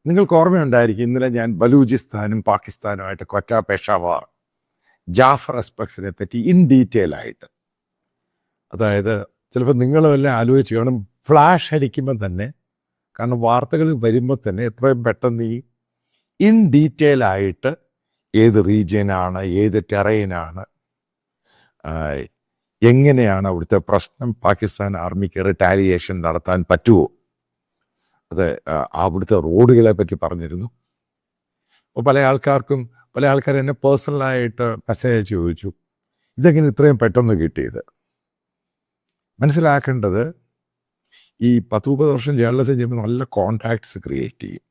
നിങ്ങൾക്ക് ഓർമ്മയുണ്ടായിരിക്കും, ഇന്നലെ ഞാൻ ബലൂചിസ്ഥാനും പാകിസ്ഥാനുമായിട്ട് ക്വറ്റ പെഷാവർ ജാഫർ എക്സ്പ്രസിനെ പറ്റി ഇൻ ഡീറ്റെയിൽ ആയിട്ട്, അതായത് ചിലപ്പോൾ നിങ്ങളെല്ലാം ആലോചിച്ച് കാണും, ഫ്ലാഷ് അടിക്കുമ്പോൾ തന്നെ, കാരണം വാർത്തകൾ വരുമ്പോൾ തന്നെ എത്രയും പെട്ടെന്ന് ഈ ഇൻ ഡീറ്റെയിൽ ആയിട്ട് ഏത് റീജിയനാണ്, ഏത് ടെറൈനാണ്, എങ്ങനെയാണ് അവിടുത്തെ പ്രശ്നം, പാകിസ്ഥാൻ ആർമിക്ക് റിട്ടാലിയേഷൻ നടത്താൻ പറ്റുമോ, അത് അവിടുത്തെ റോഡുകളെ പറ്റി പറഞ്ഞിരുന്നു. അപ്പോൾ പല ആൾക്കാർ എന്നെ പേഴ്സണലായിട്ട് മെസ്സേജ് ചോദിച്ചു, ഇതെങ്ങനെ ഇത്രയും പെട്ടെന്ന് കിട്ടിയത്. മനസ്സിലാക്കേണ്ടത്, ഈ 10-30 വർഷം ജേർണലിസം ചെയ്യുമ്പോൾ നല്ല കോൺടാക്ട്സ് ക്രിയേറ്റ് ചെയ്യും.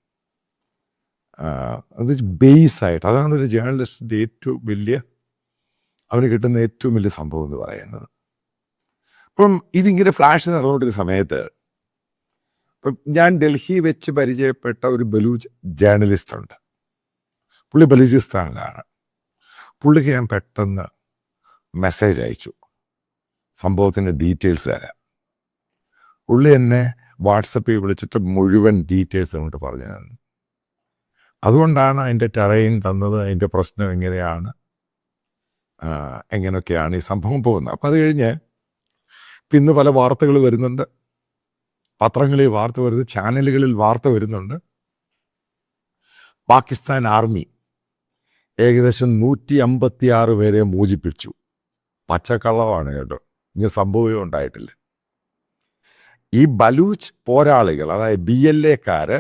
അത് ബേസായിട്ട്, അതാണ് ഒരു ജേർണലിസ്റ്റിൻ്റെ ഏറ്റവും വലിയ, അവന് കിട്ടുന്ന ഏറ്റവും വലിയ സംഭവം എന്ന് പറയുന്നത്. അപ്പം ഇതിങ്ങനെ ഫ്ലാഷ് നടന്നുകൊണ്ടിരുന്ന സമയത്ത്, ഇപ്പം ഞാൻ ഡൽഹി വെച്ച് പരിചയപ്പെട്ട ഒരു ബലൂച്ച് ജേർണലിസ്റ്റ് ഉണ്ട്. പുള്ളി ബലൂചിസ്ഥാനിലാണ്. പുള്ളിക്ക് ഞാൻ പെട്ടെന്ന് മെസ്സേജ് അയച്ചു, സംഭവത്തിൻ്റെ ഡീറ്റെയിൽസ് തരാം. പുള്ളി എന്നെ വാട്സപ്പിൽ വിളിച്ചിട്ട് മുഴുവൻ ഡീറ്റെയിൽസ് അങ്ങോട്ട് പറഞ്ഞു തന്നു. അതുകൊണ്ടാണ് അതിൻ്റെ ടെറൈൻ തന്നത്, അതിൻ്റെ പ്രശ്നം എങ്ങനെയാണ്, എങ്ങനെയൊക്കെയാണ് ഈ സംഭവം പോകുന്നത്. അപ്പം അത് കഴിഞ്ഞ് ഇന്ന് പല വാർത്തകൾ വരുന്നുണ്ട്, പത്രങ്ങളിൽ വാർത്ത വരുന്നത്, ചാനലുകളിൽ വാർത്ത വരുന്നുണ്ട്. പാകിസ്ഥാൻ ആർമി ഏകദേശം 156 പേരെ മോചിപ്പിച്ചു. പച്ചക്കള്ളമാണ് കേട്ടോ, ഇങ്ങനെ സംഭവം ഉണ്ടായിട്ടില്ല. ഈ ബലൂച്ച് പോരാളികൾ, അതായത് BLA-ക്കാർ,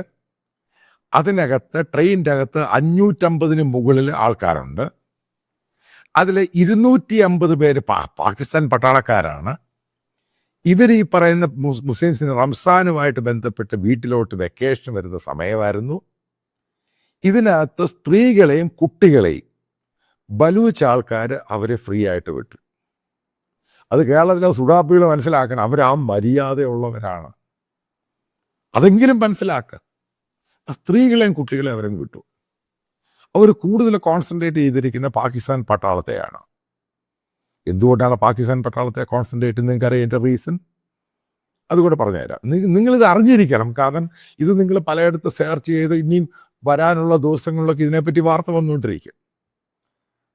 അതിനകത്ത് ട്രെയിനിൻ്റെ അകത്ത് 550 മുകളിൽ ആൾക്കാരുണ്ട്. അതിൽ 250 പേര് പാകിസ്ഥാൻ പട്ടാളക്കാരാണ്. ഇവർ ഈ പറയുന്ന മുസ്ലിംസിന് റംസാനുമായിട്ട് ബന്ധപ്പെട്ട് വീട്ടിലോട്ട് വെക്കേഷൻ വരുന്ന സമയമായിരുന്നു. ഇതിനകത്ത് സ്ത്രീകളെയും കുട്ടികളെയും ബലൂച്ച് ആൾക്കാർ അവരെ ഫ്രീ ആയിട്ട് വിട്ടു. അത് കേരളത്തിലെ സുഡാപ്പികൾ മനസ്സിലാക്കണം, അവരാ മര്യാദയുള്ളവരാണ്, അതെങ്കിലും മനസ്സിലാക്കുക. ആ സ്ത്രീകളെയും കുട്ടികളെയും അവരും വിട്ടു. അവർ കൂടുതൽ കോൺസെൻട്രേറ്റ് ചെയ്തിരിക്കുന്ന പാകിസ്ഥാൻ പട്ടാളത്തെയാണ്. എന്തുകൊണ്ടാണ് പാകിസ്ഥാൻ പട്ടാളത്തെ കോൺസെൻട്രേറ്റ് ചെയ്യുന്നത് നിങ്ങൾക്കറിയാം എൻ്റെ റീസൺ? അതുകൂടെ പറഞ്ഞുതരാം. നിങ്ങളിത് അറിഞ്ഞിരിക്കണം, കാരണം ഇത് നിങ്ങൾ പലയിടത്ത് സെർച്ച് ചെയ്ത് ഇനിയും വരാനുള്ള ദിവസങ്ങളിലൊക്കെ ഇതിനെപ്പറ്റി വാർത്ത വന്നുകൊണ്ടിരിക്കും.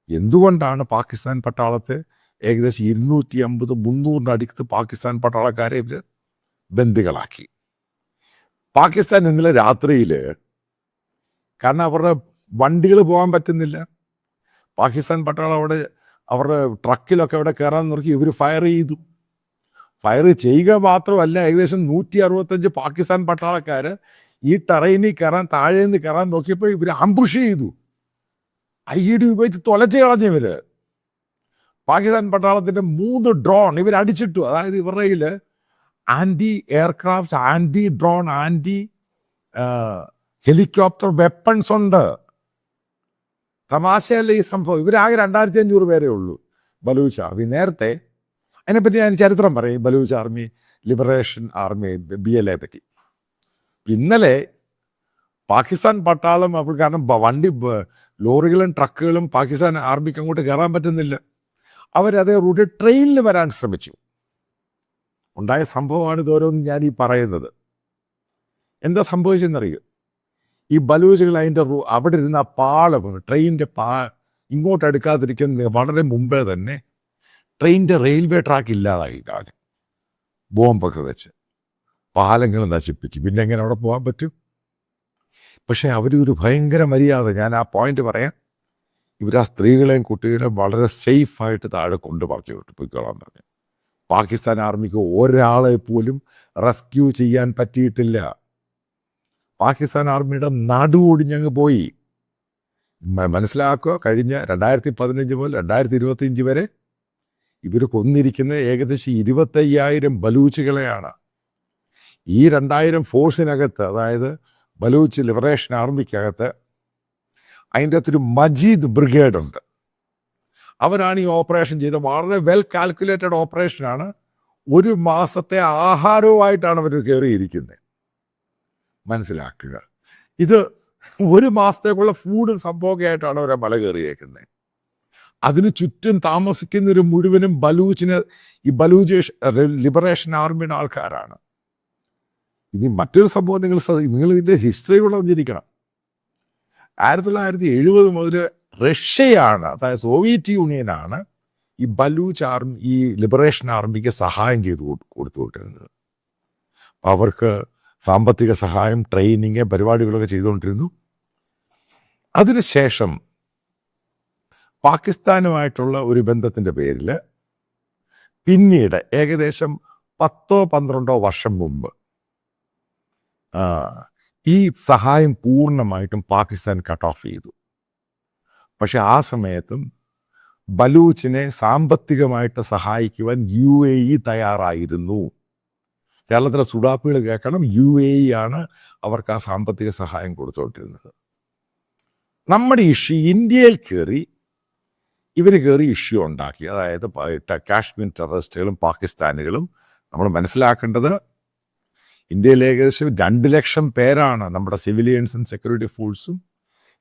എന്തുകൊണ്ടാണ് പാകിസ്ഥാൻ പട്ടാളത്തെ ഏകദേശം 250-300 അടുത്ത് പാകിസ്ഥാൻ പട്ടാളക്കാരെ ഇവർ ബന്ദികളാക്കി? പാകിസ്ഥാൻ ഇന്നലെ രാത്രിയിൽ, കാരണം അവരുടെ വണ്ടികൾ പോകാൻ പറ്റുന്നില്ല, പാകിസ്ഥാൻ പട്ടാളം അവരുടെ ട്രക്കിലൊക്കെ അവിടെ കയറാൻ നോക്കി, ഇവർ ഫയർ ചെയ്തു. ഫയർ ചെയ്യുക മാത്രമല്ല, ഏകദേശം 165 പാകിസ്ഥാൻ പട്ടാളക്കാർ ഈ ടെറൈനിൽ കയറാൻ, താഴെ നിന്ന് കയറാൻ നോക്കിയപ്പോൾ ഇവർ ആംബുഷ് ചെയ്തു. IED ഉപയോഗിച്ച് തൊലച്ച് കളഞ്ഞവർ. പാകിസ്ഥാൻ പട്ടാളത്തിൻ്റെ 3 ഡ്രോൺ ഇവർ അടിച്ചിട്ടു. അതായത് ഇവരുടെ കയ്യിൽ anti aircraft, anti drone, anti helicopter weapons ഉണ്ട്. തമാശയല്ല ഈ സംഭവം. ഇവരാകെ 2500 പേരേ ഉള്ളൂ ബലൂച്ച് ആർമി. നേരത്തെ അതിനെപ്പറ്റി ഞാൻ ചരിത്രം പറയും, Baloch army, liberation army, BLA പറ്റി. ഇന്നലെ പാകിസ്ഥാൻ പട്ടാളം, അപ്പോൾ കാരണം ലോറികളും ട്രക്കുകളും പാകിസ്ഥാൻ ആർമിക്ക് അങ്ങോട്ട് കയറാൻ പറ്റുന്നില്ല, അവരതേ റൂട്ടിൽ ട്രെയിനിൽ വരാൻ ശ്രമിച്ചു. ഉണ്ടായ സംഭവമാണ് ഇതോരോന്നും ഞാൻ ഈ പറയുന്നത്. എന്താ സംഭവിച്ചെന്നറിയോ? ഈ ബലൂച്ചുകൾ അതിൻ്റെ അവിടെ ഇരുന്ന ട്രെയിനിൻ്റെ ഇങ്ങോട്ട് എടുക്കാതിരിക്കുന്ന വളരെ മുമ്പേ തന്നെ ട്രെയിനിൻ്റെ റെയിൽവേ ട്രാക്ക് ഇല്ലാതായി കളഞ്ഞു. ബോംബൊക്കെ വെച്ച് പാലങ്ങൾ നശിപ്പിച്ചു. പിന്നെ എങ്ങനെ അവിടെ പോകാൻ പറ്റും? പക്ഷേ അവരൊരു ഭയങ്കര മര്യാദ, ഞാൻ ആ പോയിന്റ് പറയാം. ഇവരാ സ്ത്രീകളെയും കുട്ടികളെയും വളരെ സേഫായിട്ട് താഴെ പറഞ്ഞു വിട്ടു, പോയിക്കോളാൻ പറഞ്ഞു. പാകിസ്ഥാൻ ആർമിക്ക് ഒരാളെ പോലും റെസ്ക്യൂ ചെയ്യാൻ പറ്റിയിട്ടില്ല. പാകിസ്ഥാൻ ആർമിയുടെ നടുവൊടിഞ്ഞങ്ങ് പോയി. മനസ്സിലാക്കുക, കഴിഞ്ഞ 2015 മുതൽ 2025 വരെ ഇവർ കൊന്നിരിക്കുന്ന ഏകദേശം 25,000 ബലൂച്ചുകളെയാണ്. ഈ 2000 ഫോഴ്സിനകത്ത്, അതായത് ബലൂച്ച് ലിബറേഷൻ ആർമിക്കകത്ത്, അതിൻ്റെ അകത്തൊരു മജീദ് ബ്രിഗേഡ് ഉണ്ട്. അവരാണ് ഈ ഓപ്പറേഷൻ ചെയ്തത്. വളരെ വെൽ കാൽക്കുലേറ്റഡ് ഓപ്പറേഷനാണ്. 1 മാസത്തെ ആഹാരവുമായിട്ടാണ് അവർ കയറിയിരിക്കുന്നത്. മനസ്സിലാക്കുക, ഇത് 1 മാസത്തേക്കുള്ള ഫുഡ് സംഭവമൊക്കെ ആയിട്ടാണ് അവരെ മല കയറിയേക്കുന്നത്. അതിന് ചുറ്റും താമസിക്കുന്നവർ മുഴുവനും ഈ ബലൂച്ച് ലിബറേഷൻ ആർമിയുടെ ആൾക്കാരാണ്. ഇനി മറ്റൊരു സംഭവം നിങ്ങൾ ഇതിൻ്റെ ഹിസ്റ്ററി കൂടെ അറിഞ്ഞിരിക്കണം. 1970 മുതൽ റഷ്യയാണ്, അതായത് സോവിയറ്റ് യൂണിയനാണ് ഈ ബലൂച്ച് ആർമി, ഈ ലിബറേഷൻ ആർമിക്ക് സഹായം ചെയ്ത് കൊടുത്തുകൊണ്ടിരുന്നത്. അവർക്ക് സാമ്പത്തിക സഹായം, ട്രെയിനിങ്, പരിപാടികളൊക്കെ ചെയ്തുകൊണ്ടിരുന്നു. അതിനുശേഷം പാകിസ്ഥാനുമായിട്ടുള്ള ഒരു ബന്ധത്തിൻ്റെ പേരിൽ പിന്നീട് ഏകദേശം 10-12 വർഷം മുമ്പ് ഈ സഹായം പൂർണ്ണമായിട്ടും പാകിസ്ഥാൻ കട്ട് ഓഫ് ചെയ്തു. പക്ഷെ ആ സമയത്തും ബലൂച്ചിനെ സാമ്പത്തികമായിട്ട് സഹായിക്കുവാൻ UAE തയ്യാറായിരുന്നു. കേരളത്തിലെ സുഡാപ്പികൾ കേൾക്കണം, UAE ആണ് അവർക്ക് ആ സാമ്പത്തിക സഹായം കൊടുത്തുകൊണ്ടിരുന്നത്. നമ്മുടെ ഇഷ്യൂ ഇന്ത്യയിൽ ഇവർ കയറി ഇഷ്യൂ ഉണ്ടാക്കി. അതായത് കാശ്മീർ ടെററിസ്റ്റുകളും പാകിസ്ഥാനികളും. നമ്മൾ മനസ്സിലാക്കേണ്ടത്, ഇന്ത്യയിൽ ഏകദേശം 2 ലക്ഷം പേരാണ് നമ്മുടെ സിവിലിയൻസും സെക്യൂരിറ്റി ഫോഴ്സും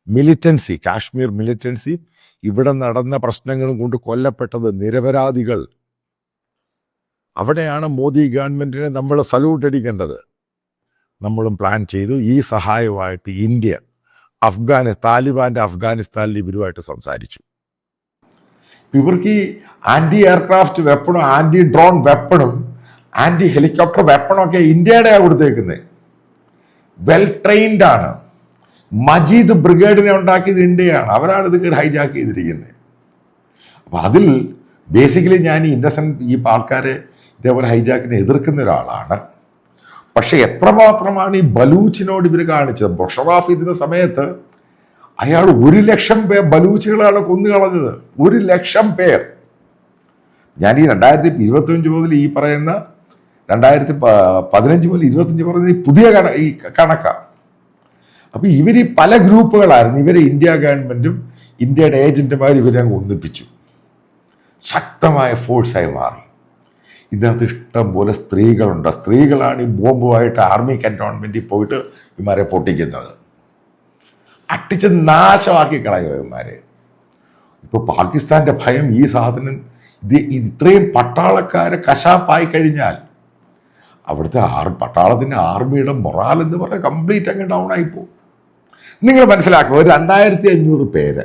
മിലിറ്റൻസി, കാശ്മീർ മിലിറ്റൻസി. ഇവിടെ നടന്ന പ്രശ്നങ്ങളും കൊണ്ട് കൊല്ലപ്പെട്ടത് നിരപരാധികൾ. അവിടെയാണ് മോദി ഗവൺമെൻറ്റിനെ നമ്മൾ സല്യൂട്ട് അടിക്കേണ്ടത്. നമ്മളും പ്ലാൻ ചെയ്തു ഈ സഹായമായിട്ട് ഇന്ത്യ താലിബാൻ്റെ അഫ്ഗാനിസ്ഥാനിൽ ഇവരുമായിട്ട് സംസാരിച്ചു. ഇവർക്ക് ഈ ആൻറ്റി എയർക്രാഫ്റ്റ് വെപ്പണും ആൻറ്റി ഡ്രോൺ വെപ്പണും ആൻറ്റി ഹെലികോപ്റ്റർ വെപ്പണും ഒക്കെ ഇന്ത്യയുടെയാണ് കൊടുത്തേക്കുന്നത്. വെൽ ട്രെയിൻഡ് ആണ്. മജീദ് ബ്രിഗേഡിനെ ഉണ്ടാക്കിയത് ഇന്ത്യയാണ്. അവരാണ് ഇത് ഹൈജാക്ക് ചെയ്തിരിക്കുന്നത്. അപ്പം അതിൽ ബേസിക്കലി ഞാൻ ഈ ആൾക്കാരെ ഇതേപോലെ ഹൈജാക്കിനെ എതിർക്കുന്ന ഒരാളാണ്. പക്ഷെ എത്രമാത്രമാണ് ഈ ബലൂച്ചിനോട് ഇവർ കാണിച്ചത്. ബൊഷറാഫ് ഇതിൻ്റെ സമയത്ത് അയാൾ 1 ലക്ഷം പേർ ബലൂച്ചുകളാണ് കൊന്നുകളഞ്ഞത്. 1 ലക്ഷം പേർ. ഞാൻ ഈ 2025 മുതൽ ഈ പറയുന്ന 2015 മുതൽ 25 പറയുന്നത് ഈ പുതിയ കണക്കാണ്. അപ്പോൾ ഇവർ പല ഗ്രൂപ്പുകളായിരുന്നു. ഇവരെ ഇന്ത്യ ഗവൺമെൻറ്റും ഇന്ത്യയുടെ ഏജന്റുമാർ ഇവരെ അങ്ങ് ഒന്നിപ്പിച്ചു. ശക്തമായ ഫോഴ്സായി മാറി. ഇതിനകത്ത് ഇഷ്ടം പോലെ സ്ത്രീകളുണ്ട്. സ്ത്രീകളാണ് ഈ ബോംബുമായിട്ട് ആർമി കന്റോൺമെൻറ്റിൽ പോയിട്ട് ഇവന്മാരെ പൊട്ടിക്കുന്നത്. അട്ടിച്ച് നാശമാക്കി കളയും ഇവന്മാരെ. ഇപ്പോൾ പാകിസ്ഥാൻ്റെ ഭയം ഈ സാധനം ഇത്രയും പട്ടാളക്കാരെ കശാപ്പായി കഴിഞ്ഞാൽ അവിടുത്തെ പട്ടാളത്തിൻ്റെ ആർമിയുടെ മൊറാൽ എന്ന് പറഞ്ഞാൽ കംപ്ലീറ്റ് അങ്ങ് ഡൗൺ ആയിപ്പോവും. നിങ്ങൾ മനസ്സിലാക്കുക, ഒരു 2500 പേര്.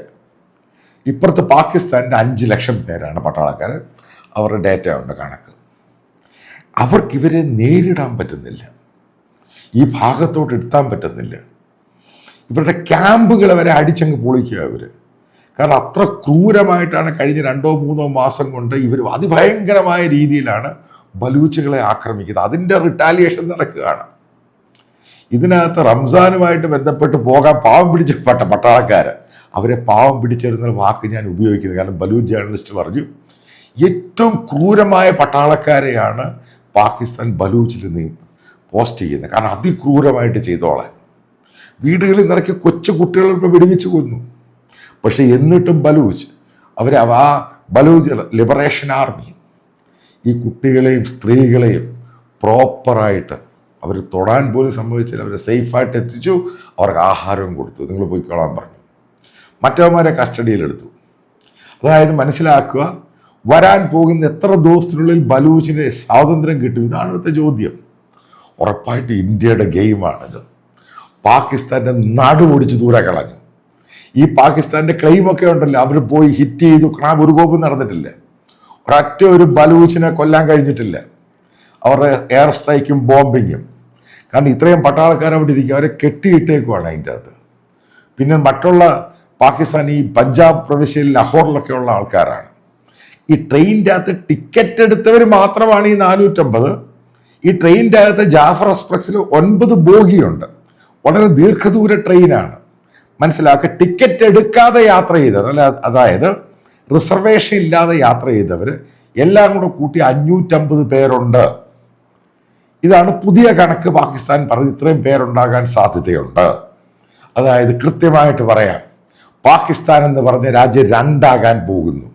ഇപ്പുറത്ത് പാകിസ്ഥാൻ്റെ 5 ലക്ഷം പേരാണ് പട്ടാളക്കാർ. അവരുടെ ഡേറ്റ ഉണ്ട്, കണക്ക്. അവർക്കിവരെ നേരിടാൻ പറ്റുന്നില്ല. ഈ ഭാഗത്തോട്ട് എത്താൻ പറ്റുന്നില്ല. ഇവരുടെ ക്യാമ്പുകൾ വരെ അടിച്ചങ്ങ് പൊളിക്കുക ഇവർ. കാരണം അത്ര ക്രൂരമായിട്ടാണ് കഴിഞ്ഞ 2-3 മാസം കൊണ്ട് ഇവർ അതിഭയങ്കരമായ രീതിയിലാണ് ബലൂച്ചുകളെ ആക്രമിക്കുന്നത്. അതിൻ്റെ റിട്ടാലിയേഷൻ നടക്കുകയാണ്. ഇതിനകത്ത് റംസാനുമായിട്ട് ബന്ധപ്പെട്ട് പോകാൻ പാവം പിടിച്ച പട്ടാളക്കാർ, അവരെ പാവം പിടിച്ചിരുന്ന വാക്ക് ഞാൻ ഉപയോഗിക്കുന്നത്. കാരണം ബലൂച്ച് ജേർണലിസ്റ്റ് പറഞ്ഞു, ഏറ്റവും ക്രൂരമായ പട്ടാളക്കാരെയാണ് പാകിസ്ഥാൻ ബലൂച്ചിൽ നിന്ന് പോസ്റ്റ് ചെയ്യുന്നത്. കാരണം അതിക്രൂരമായിട്ട് ചെയ്തോളാൻ. വീടുകളിൽ നിറയ്ക്ക് കൊച്ചു കുട്ടികളിപ്പോൾ വെടിവെച്ച് കൊന്നു. പക്ഷെ എന്നിട്ടും ആ ബലൂച്ച് ലിബറേഷൻ ആർമി ഈ കുട്ടികളെയും സ്ത്രീകളെയും പ്രോപ്പറായിട്ട് അവർ തൊടാൻ പോലും സംഭവിച്ചില്ല. അവരെ സേഫായിട്ട് എത്തിച്ചു. അവർക്ക് ആഹാരവും കൊടുത്തു. നിങ്ങൾ പോയിക്കോളാൻ പറഞ്ഞു. മറ്റവന്മാരെ കസ്റ്റഡിയിലെടുത്തു. അതായത് മനസ്സിലാക്കുക, വരാൻ പോകുന്ന എത്ര ദിവസത്തിനുള്ളിൽ ബലൂച്ചിന് സ്വാതന്ത്ര്യം കിട്ടും? ഇതാണ് അടുത്ത ചോദ്യം. ഉറപ്പായിട്ട് ഇന്ത്യയുടെ ഗെയിമാണിത്. പാകിസ്ഥാൻ്റെ നടുപൊടിച്ച് ദൂരെ കളഞ്ഞു. ഈ പാകിസ്ഥാൻ്റെ ക്ലെയിമൊക്കെ ഉണ്ടല്ലോ, അവർ പോയി ഹിറ്റ് ചെയ്തു, ഒരു കോപ്പും നടന്നിട്ടില്ല. ഒരു ബലൂച്ചിനെ കൊല്ലാൻ കഴിഞ്ഞിട്ടില്ല. അവരുടെ എയർ സ്ട്രൈക്കും ബോംബിങ്ങും. കാരണം ഇത്രയും പട്ടാളക്കാർ അവിടെ ഇരിക്കും, അവരെ കെട്ടിയിട്ടേക്കുവാണ് അതിൻ്റെ അകത്ത്. പിന്നെ മറ്റുള്ള പാകിസ്ഥാൻ ഈ പഞ്ചാബ് പ്രവിശ്യയിൽ ലാഹോറിലൊക്കെ ഉള്ള ആൾക്കാരാണ്. ഈ ട്രെയിനിൻ്റെ അകത്ത് ടിക്കറ്റ് എടുത്തവർ മാത്രമാണ് ഈ 450. ഈ ട്രെയിനിൻ്റെ അകത്ത് ജാഫർ എക്സ്പ്രസ്സിൽ 9 ബോഗിയുണ്ട്. വളരെ ദീർഘദൂര ട്രെയിനാണ്. മനസ്സിലാക്കുക, ടിക്കറ്റ് എടുക്കാതെ യാത്ര ചെയ്തവർ, അല്ല അതായത് റിസർവേഷൻ ഇല്ലാതെ യാത്ര ചെയ്തവർ എല്ലാം കൂടെ കൂട്ടി 550 പേരുണ്ട്. ഇതാണ് പുതിയ കണക്ക്. പാകിസ്ഥാൻ പറഞ്ഞ് ഇത്രയും പേരുണ്ടാകാൻ സാധ്യതയുണ്ട്. അതായത് കൃത്യമായിട്ട് പറയാം, പാകിസ്ഥാൻ എന്ന് പറഞ്ഞ രാജ്യം 2 ആകാൻ പോകുന്നു.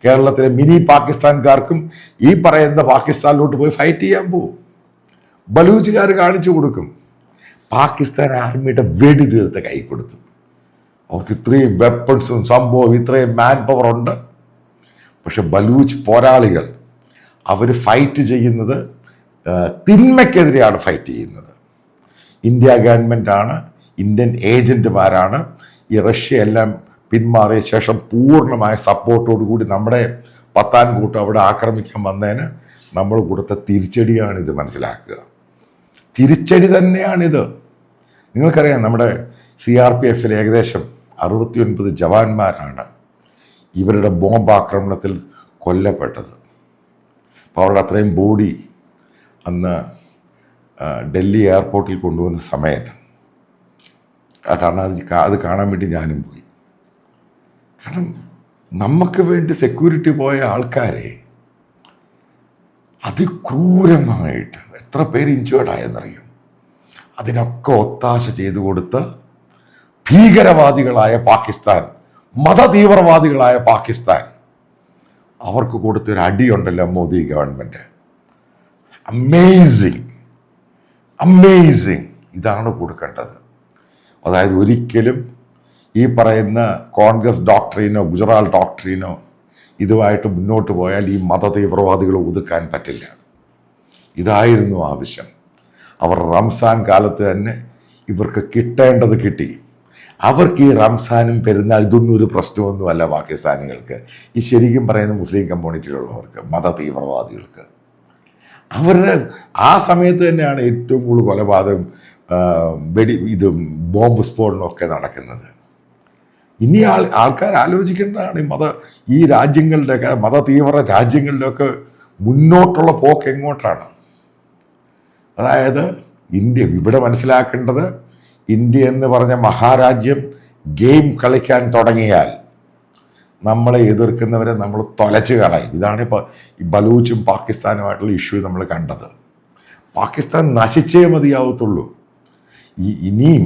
കേരളത്തിലെ മിനി പാകിസ്ഥാൻകാർക്കും ഈ പറയുന്ന പാകിസ്ഥാനിലോട്ട് പോയി ഫൈറ്റ് ചെയ്യാൻ പോകും. ബലൂച്ചുകാർ കാണിച്ചു കൊടുക്കും. പാകിസ്ഥാൻ ആർമിയുടെ വെടി തീർത്ത് കൈ കൊടുത്തു. അവർക്ക് ഇത്രയും വെപ്പൺസും സംഭവം ഇത്രയും മാൻ പവർ ഉണ്ട്. പക്ഷെ ബലൂച്ച് പോരാളികൾ അവർ ഫൈറ്റ് ചെയ്യുന്നത് തിന്മയ്ക്കെതിരെയാണ് ഫൈറ്റ് ചെയ്യുന്നത്. ഇന്ത്യ ഗവൺമെൻറ്റാണ്, ഇന്ത്യൻ ഏജൻറ്റുമാരാണ് ഈ റഷ്യ എല്ലാം പിന്മാറിയ ശേഷം പൂർണ്ണമായ സപ്പോർട്ടോടു കൂടി നമ്മുടെ പത്താൻകൂട്ട് അവിടെ ആക്രമിക്കാൻ വന്നതിന് നമ്മൾ കൊടുത്ത തിരിച്ചടിയാണിത്. മനസ്സിലാക്കുക, തിരിച്ചടി തന്നെയാണിത്. നിങ്ങൾക്കറിയാം, നമ്മുടെ CRPF ഏകദേശം 69 ജവാന്മാരാണ് ഇവരുടെ ബോംബാക്രമണത്തിൽ കൊല്ലപ്പെട്ടത്. അപ്പോൾ അവരുടെ അത്രയും ബോഡി അന്ന് ഡൽഹി എയർപോർട്ടിൽ കൊണ്ടുവന്ന സമയത്ത് കാരണം അത് കാണാൻ വേണ്ടി ഞാനും പോയി. കാരണം നമുക്ക് വേണ്ടി സെക്യൂരിറ്റി പോയ ആൾക്കാരെ അതിക്രൂരമായിട്ട് എത്ര പേര് ഇഞ്ചേർഡായെന്നറിയും. അതിനൊക്കെ ഒത്താശ ചെയ്തു കൊടുത്ത് ഭീകരവാദികളായ പാകിസ്ഥാൻ, മതതീവ്രവാദികളായ പാകിസ്ഥാൻ, അവർക്ക് കൊടുത്തൊരു അടിയുണ്ടല്ലോ മോദി ഗവൺമെൻറ്. അമേസിങ്. ഇതാണ് കൊടുക്കേണ്ടത്. അതായത് ഒരിക്കലും ഈ പറയുന്ന കോൺഗ്രസ് ഡോക്ട്രീനോ ഗുജറാത്ത് ഡോക്ട്രീനോ ഇതുമായിട്ട് മുന്നോട്ട് പോയാൽ ഈ മതതീവ്രവാദികളെ ഒതുക്കാൻ പറ്റില്ല. ഇതായിരുന്നു ആവശ്യം. അവർ റംസാൻ കാലത്ത് തന്നെ ഇവർക്ക് കിട്ടേണ്ടത് കിട്ടി. അവർക്ക് ഈ റംസാനും പെരുന്നാൾ ഇതൊന്നും ഒരു പ്രശ്നമൊന്നുമല്ല പാകിസ്ഥാനികൾക്ക്. ഈ ശരിക്കും പറയുന്ന മുസ്ലിം കമ്മ്യൂണിറ്റിയിലുള്ളവർക്ക്, മതതീവ്രവാദികൾക്ക്. അവരുടെ ആ സമയത്ത് തന്നെയാണ് ഏറ്റവും കൂടുതൽ കൊലപാതകം, ഇതും ബോംബ് സ്ഫോടനവും ഒക്കെ നടക്കുന്നത്. ഇനി ആൾക്കാർ ആലോചിക്കേണ്ടതാണ് ഈ രാജ്യങ്ങളുടെയൊക്കെ, മതതീവ്ര രാജ്യങ്ങളുടെയൊക്കെ മുന്നോട്ടുള്ള പോക്ക് എങ്ങോട്ടാണ്. അതായത് ഇന്ത്യ ഇവിടെ മനസ്സിലാക്കേണ്ടത്, ഇന്ത്യ എന്ന് പറഞ്ഞ മഹാരാജ്യം ഗെയിം കളിക്കാൻ തുടങ്ങിയാൽ നമ്മളെ എതിർക്കുന്നവരെ നമ്മൾ തൊലച്ച് കളയും. ഇതാണ് ഇപ്പോൾ ഈ ബലൂച്ചും പാകിസ്ഥാനുമായിട്ടുള്ള ഇഷ്യൂ നമ്മൾ കണ്ടത്. പാകിസ്ഥാൻ നശിച്ചേ മതിയാവത്തുള്ളൂ. ഇനിയും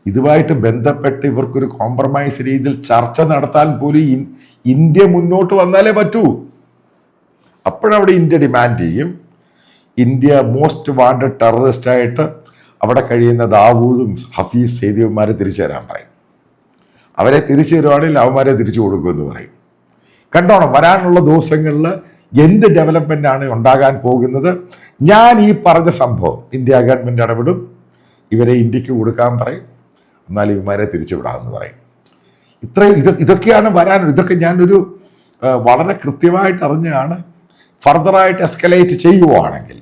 ഇതുമായിട്ട് ബന്ധപ്പെട്ട് ഇവർക്കൊരു കോംപ്രമൈസ് രീതിയിൽ ചർച്ച നടത്താൻ പോലും ഇന്ത്യ മുന്നോട്ട് വന്നാലേ പറ്റൂ. അപ്പോഴവിടെ ഇന്ത്യ ഡിമാൻഡ് ചെയ്യും, ഇന്ത്യ മോസ്റ്റ് വാണ്ടഡ് ടെററിസ്റ്റായിട്ട് അവിടെ കഴിയുന്ന ദാവൂദും ഹഫീസ് സെയ്ദിമാരെ തിരിച്ചു തരാൻ പറയും. അവരെ തിരിച്ചു തരുവാണെങ്കിൽ അവന്മാരെ തിരിച്ചു കൊടുക്കുമെന്ന് പറയും. കണ്ടോണം, വരാനുള്ള ദിവസങ്ങളിൽ എന്ത് ഡെവലപ്മെൻ്റാണ് ഉണ്ടാകാൻ പോകുന്നത്. ഞാൻ ഈ പറഞ്ഞ സംഭവം ഇന്ത്യ ഗവൺമെൻറ് ഇടപെടും, ഇവരെ ഇന്ത്യക്ക് കൊടുക്കാൻ പറയും, എന്നാൽ ഇവന്മാരെ തിരിച്ചു വിടാമെന്ന് പറയും. ഇതൊക്കെയാണ് വരാനുള്ളത്. ഇതൊക്കെ ഞാനൊരു വളരെ കൃത്യമായിട്ട് അറിഞ്ഞാണ്. ഫർദറായിട്ട് എസ്കലേറ്റ് ചെയ്യുവാണെങ്കിൽ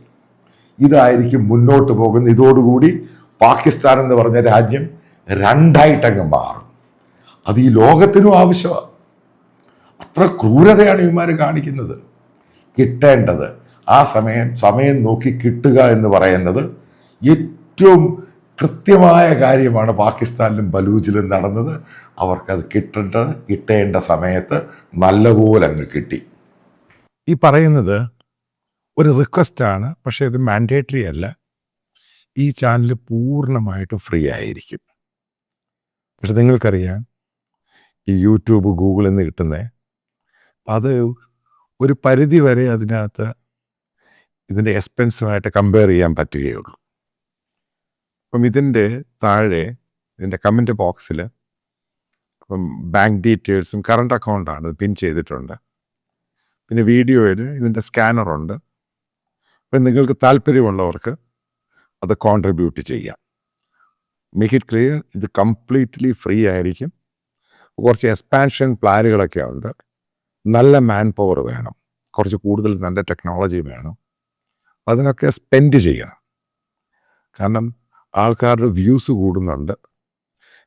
ഇതായിരിക്കും മുന്നോട്ട് പോകുന്നത്. ഇതോടുകൂടി പാകിസ്ഥാൻ എന്ന് പറഞ്ഞ രാജ്യം രണ്ടായിട്ടങ്ങ് മാറും. അത് ഈ ലോകത്തിനും ആവശ്യമാണ്. അത്ര ക്രൂരതയാണ് ഇവന്മാർ കാണിക്കുന്നത്. കിട്ടേണ്ടത് ആ സമയം നോക്കി കിട്ടുക എന്ന് പറയുന്നത് ഏറ്റവും കൃത്യമായ കാര്യമാണ്. പാകിസ്ഥാനിലും ബലൂച്ചിലും നടന്നത്. അവർക്കത് കിട്ടേണ്ട സമയത്ത് നല്ലപോലെ അങ്ങ് കിട്ടി. ഈ പറയുന്നത് ഒരു റിക്വസ്റ്റാണ്, പക്ഷേ ഇത് മാൻഡേറ്ററി അല്ല. ഈ ചാനൽ പൂർണ്ണമായിട്ട് ഫ്രീ ആയിരിക്കും. പക്ഷെ നിങ്ങൾക്കറിയാം, ഈ യൂട്യൂബ്, ഗൂഗിളിൽ നിന്ന് കിട്ടുന്നത് അത് ഒരു പരിധി വരെ അതിനകത്ത് ഇതിൻ്റെ എക്സ്പെൻസുമായിട്ട് കമ്പയർ ചെയ്യാൻ പറ്റുകയുള്ളൂ. അപ്പം ഇതിൻ്റെ താഴെ ഇതിൻ്റെ കമൻറ്റ് ബോക്സിൽ ഇപ്പം ബാങ്ക് ഡീറ്റെയിൽസും കറണ്ട് അക്കൗണ്ടാണ് പിൻ ചെയ്തിട്ടുണ്ട്. പിന്നെ വീഡിയോയിൽ ഇതിൻ്റെ സ്കാനറുണ്ട്. അപ്പം നിങ്ങൾക്ക് താല്പര്യമുള്ളവർക്ക് അത് കോൺട്രിബ്യൂട്ട് ചെയ്യാം. മേക്ക് ഇറ്റ് ക്ലിയർ, ഇത് കംപ്ലീറ്റ്ലി ഫ്രീ ആയിരിക്കും. കുറച്ച് എക്സ്പാൻഷൻ പ്ലാനുകളൊക്കെ ഉണ്ട്. നല്ല മാൻ പവർ വേണം, കുറച്ച് കൂടുതൽ നല്ല ടെക്നോളജി വേണം. അതിനൊക്കെ സ്പെൻഡ് ചെയ്യണം. കാരണം ആൾക്കാരുടെ വ്യൂസ് കൂടുന്നുണ്ട്.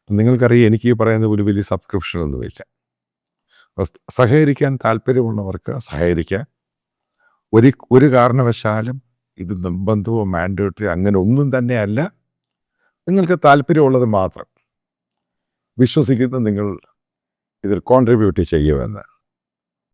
നിങ്ങൾക്കറിയാം, എനിക്ക് ഈ പറയുന്ന ഒരു വലിയ സബ്സ്ക്രിപ്ഷനൊന്നുമില്ല. സഹകരിക്കാൻ താല്പര്യമുള്ളവർക്ക് സഹകരിക്കാൻ. ഒരു കാരണവശാലും ഇത് നിർബന്ധമോ മാൻഡേറ്ററി അങ്ങനെ ഒന്നും തന്നെയല്ല. നിങ്ങൾക്ക് താല്പര്യമുള്ളത് മാത്രം വിശ്വസിക്കുന്ന നിങ്ങൾ ഇതിൽ കോൺട്രിബ്യൂട്ട് ചെയ്യുമെന്ന്.